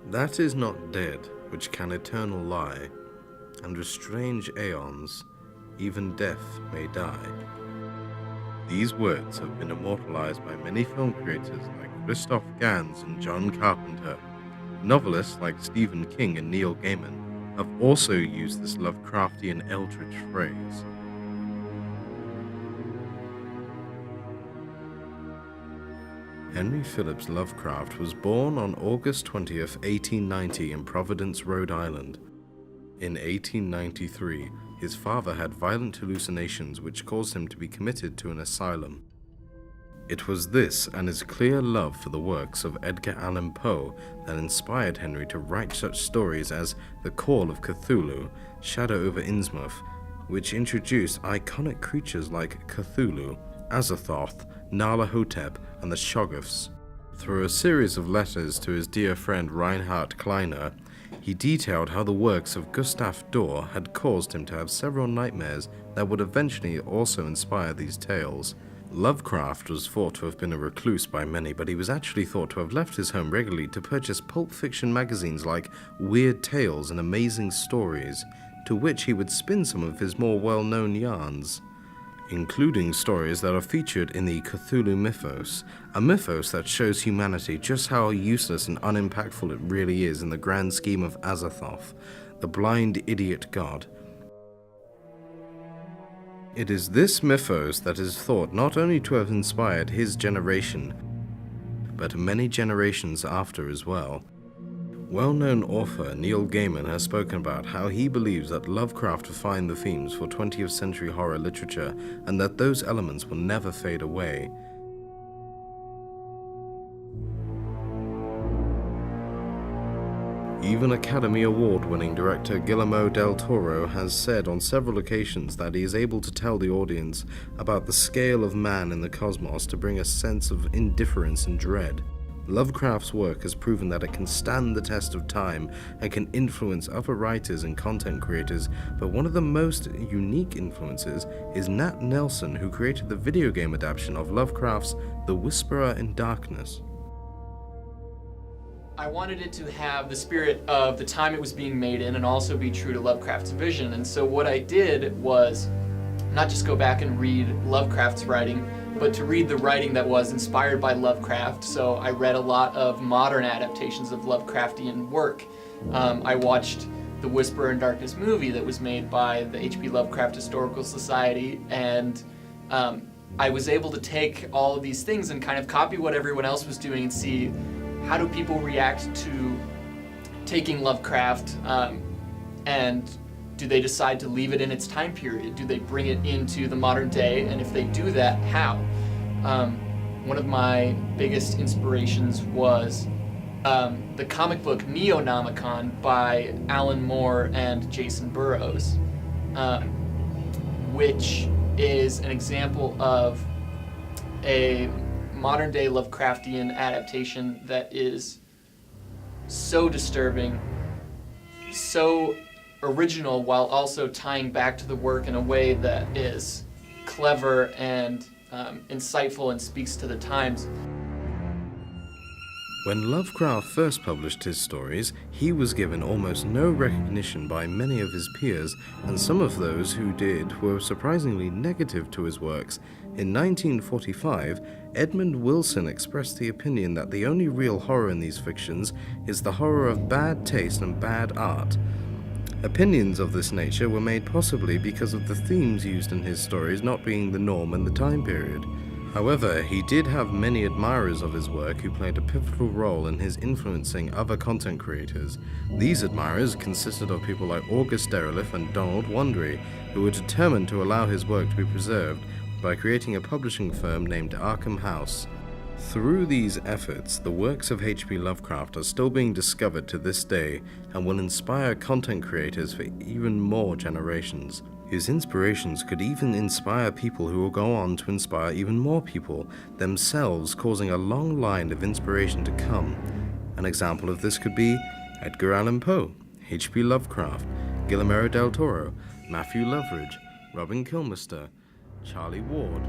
That is not dead which can eternal lie, and with strange aeons, even death may die. These words have been immortalized by many film creators like Christoph Gans and John Carpenter. Novelists like Stephen King and Neil Gaiman have also used this Lovecraftian eldritch phrase. Henry Phillips Lovecraft was born on August 20th, 1890 in Providence, Rhode Island. In 1893, his father had violent hallucinations which caused him to be committed to an asylum. It was this and his clear love for the works of Edgar Allan Poe that inspired Henry to write such stories as The Call of Cthulhu, Shadow over Innsmouth, which introduced iconic creatures like Cthulhu, Azathoth, Nala Hotep, and the Shoggoths. Through a series of letters to his dear friend Reinhard Kleiner, he detailed how the works of Gustav Doré had caused him to have several nightmares that would eventually also inspire these tales. Lovecraft was thought to have been a recluse by many, but he was actually thought to have left his home regularly to purchase pulp fiction magazines like Weird Tales and Amazing Stories, to which he would spin some of his more well-known yarns, including stories that are featured in the Cthulhu mythos, a mythos that shows humanity just how useless and unimpactful it really is in the grand scheme of Azathoth, the blind idiot god. It is this mythos that is thought not only to have inspired his generation, but many generations after as well. Well-known author Neil Gaiman has spoken about how he believes that Lovecraft defined the themes for 20th century horror literature and that those elements will never fade away. Even Academy Award-winning director Guillermo del Toro has said on several occasions that he is able to tell the audience about the scale of man in the cosmos to bring a sense of indifference and dread. Lovecraft's work has proven that it can stand the test of time and can influence other writers and content creators, but one of the most unique influences is Nat Nelson, who created the video game adaptation of Lovecraft's The Whisperer in Darkness. I wanted it to have the spirit of the time it was being made in and also be true to Lovecraft's vision, and so what I did was not just go back and read Lovecraft's writing, but to read the writing that was inspired by Lovecraft. So I read a lot of modern adaptations of Lovecraftian work. I watched the Whisperer in Darkness movie that was made by the H.P. Lovecraft Historical Society, and I was able to take all of these things and kind of copy what everyone else was doing and see how do people react to taking Lovecraft, and do they decide to leave it in its time period? Do they bring it into the modern day? And if they do that, how? One of my biggest inspirations was the comic book Neonomicon by Alan Moore and Jason Burroughs, which is an example of a modern-day Lovecraftian adaptation that is so disturbing, so original, while also tying back to the work in a way that is clever and insightful and speaks to the times. When Lovecraft first published his stories, he was given almost no recognition by many of his peers, and some of those who did were surprisingly negative to his works. In 1945, Edmund Wilson expressed the opinion that the only real horror in these fictions is the horror of bad taste and bad art. Opinions of this nature were made possibly because of the themes used in his stories not being the norm in the time period. However, he did have many admirers of his work who played a pivotal role in his influencing other content creators. These admirers consisted of people like August Derleth and Donald Wandry, who were determined to allow his work to be preserved by creating a publishing firm named Arkham House. Through these efforts, the works of H.P. Lovecraft are still being discovered to this day and will inspire content creators for even more generations. His inspirations could even inspire people who will go on to inspire even more people, themselves causing a long line of inspiration to come. An example of this could be Edgar Allan Poe, H.P. Lovecraft, Guillermo del Toro, Matthew Loveridge, Robin Kilmister, Charlie Ward,